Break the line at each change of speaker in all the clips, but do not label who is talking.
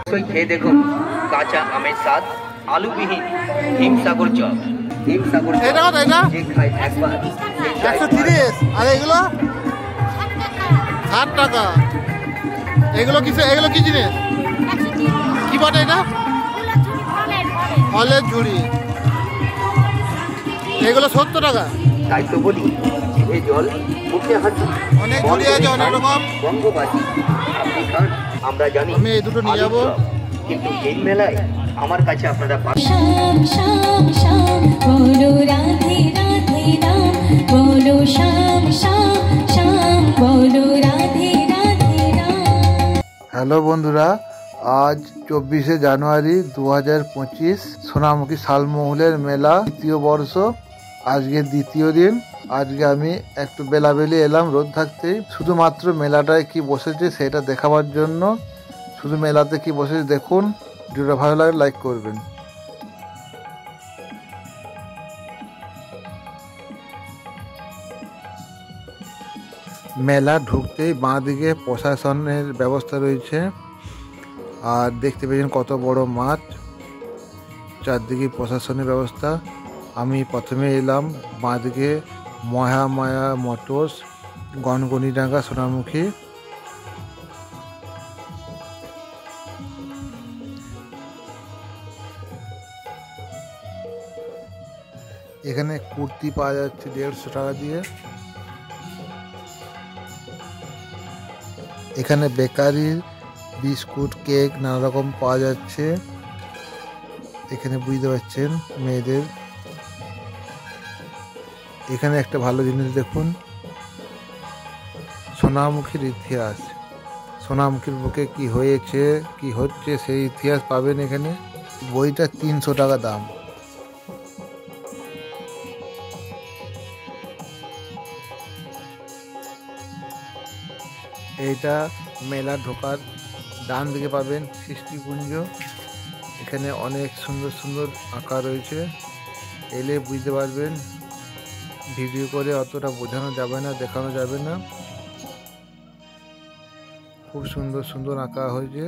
খেয়ে দেখুন কাঁচা আমের স্বাদ, আলুবিহীন হিমসাগর চপ। হিমসাগর
এটা কত এটা?
যে খায় একবার
130। আর এগুলো 60 টাকা। এগুলো কি জিনিস? কি বটে এটা? ফলের ঝুড়ি। এগুলো 70 টাকা।
তাই তো বলি জিভে জল মুখে হাসি।
অনেক ঝুড়ি আছে, অনেক রকম।
বঙ্গবাসী আপনি খান, আমরা জানি।
আমি এই দুটো নিয়ে যাবো।
কিন্তু এই মেলায় আমার কাছে আপনারা
শ্যাম শ্যাম শ্যাম বলো রাধে রাধে রাম, বলো শ্যাম শ্যাম শ্যাম বলো রাধে রাধে রাম।
হ্যালো বন্ধুরা, আজ 24শে জানুয়ারি 2025, সোনামুখী শালমহলের মেলা দ্বিতীয় বর্ষ। আজকে দ্বিতীয় দিন। আজকে আমি একটু বেলাবেলি এলাম রোদ থাকতেই, শুধুমাত্র মেলাটায় কি বসেছে সেটা দেখাবার জন্য। শুধু মেলাতে কি বসেছে দেখুন। ভিডিওটা ভালো লাগলে লাইক করবেন। মেলা ঢুকতেই বাঁ দিকে প্রশাসনের ব্যবস্থা রয়েছে। আর দেখতে পেয়েছেন কত বড় মাঠ, চারদিকে প্রশাসনের ব্যবস্থা। আমি প্রথমে এলাম বাঁ দিকে মহামায়া মোটরস, গনগনিডাঙ্গা, সোনামুখী। এখানে কুর্তি পাওয়া যাচ্ছে 150 টাকা দিয়ে। এখানে বেকারির বিস্কুট, কেক নানা রকম পাওয়া যাচ্ছে। এখানে বুঝতে পারছেন মেয়েদের। এখানে একটা ভালো জিনিস দেখুন, সোনামুখীর ইতিহাস। সোনামুখীর বুকে কি হয়েছে, কি হচ্ছে সেই ইতিহাস পাবেন এখানে। বইটা 300 টাকা দাম। এইটা মেলা ঢোকার ডান দিকে পাবেন সৃষ্টিকুঞ্জ। এখানে অনেক সুন্দর সুন্দর আঁকা রয়েছে, এলে বুঝতে পারবেন। ভিডিও করে অতটা বোঝানো যাবে না, দেখানো যাবে না। খুব সুন্দর সুন্দর আঁকা হয়েছে।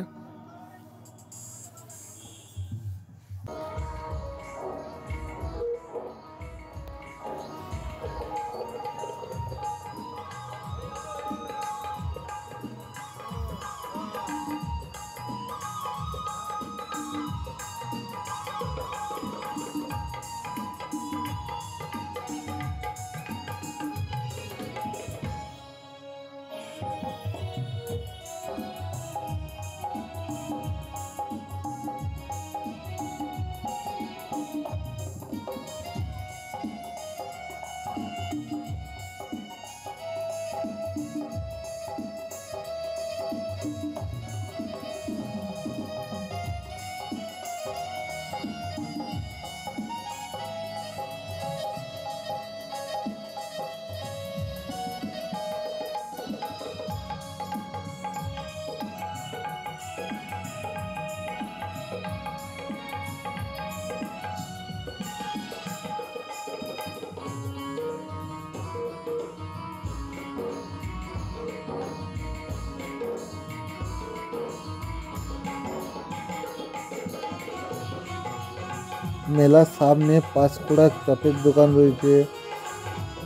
মেলার সামনে পাঁচকোড়া চপের দোকান রয়েছে,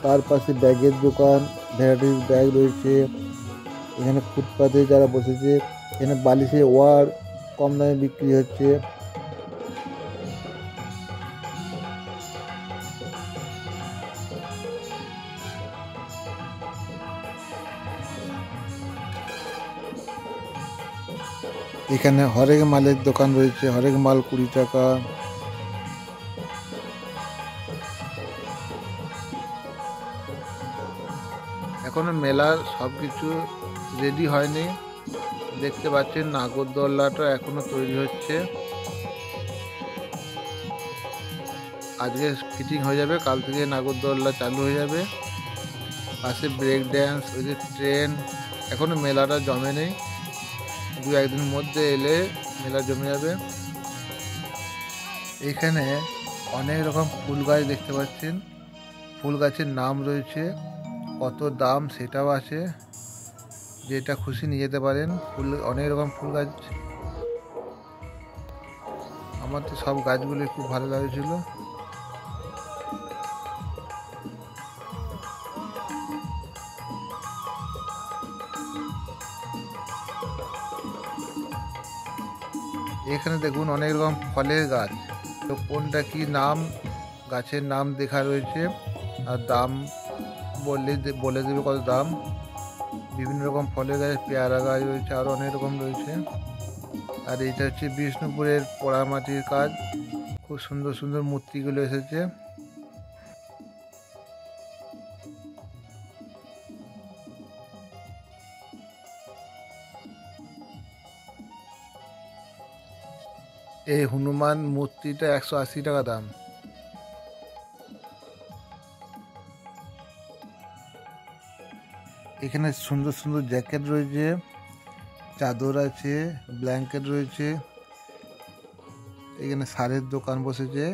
তার পাশে ব্যাগের দোকান, ভ্যারাইটিস ব্যাগ রয়েছে। এখানে ফুটপাতে যারা বসেছে, এখানে বালিশের ওয়ার কম দামে বিক্রি হচ্ছে। এখানে হরেক মালের দোকান রয়েছে, হরেক মাল 20 টাকা। এখনো মেলার সব কিছু রেডি হয়নি। দেখতে পাচ্ছেন নাগরদোল্লাটা এখনো তৈরি হচ্ছে। আজকে ফিটিং হয়ে যাবে, কাল থেকে নাগরদোল্লা চালু হয়ে যাবে। পাশে ব্রেক ড্যান্স, ওই যে ট্রেন। এখনো মেলাটা জমে নেই, 2-1 দিনের মধ্যে এলে মেলা জমে যাবে। এখানে অনেক রকম ফুল গাছ দেখতে পাচ্ছেন। ফুল গাছের নাম রয়েছে, কত দাম সেটাও আছে। যেটা খুশি নিয়ে যেতে পারেন। ফুল অনেক রকম ফুল গাছ। আমার তো সব গাছগুলো খুব ভালো লাগছিল। এখানে দেখুন অনেক রকম ফলের গাছ, তো কোনটা কি নাম, গাছের নাম লেখা রয়েছে আর দাম বলে দেবে কত দাম। বিভিন্ন রকম ফলের গাছ, পেয়ারা গাছ রয়েছে, আরও অনেক রকম রয়েছে। আর এটা হচ্ছে বিষ্ণুপুরের পোড়ামাটির কাজ, খুব সুন্দর সুন্দর মূর্তিগুলো এসেছে। এই হনুমান মূর্তিটা 180 টাকা দাম। এখানে সুন্দর সুন্দর জ্যাকেট রয়েছে, চাদর আছে, ব্ল্যাঙ্কেট রয়েছে। এখানে শাড়ির দোকান বসেছে।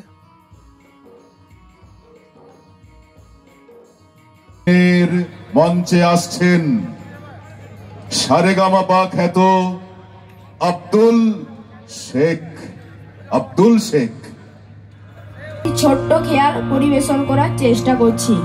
মঞ্চে আসছেন সারেগামাপা খ্যাত আব্দুল শেখ।
ছোট্ট খেয়াল পরিবেশন করার চেষ্টা করছি।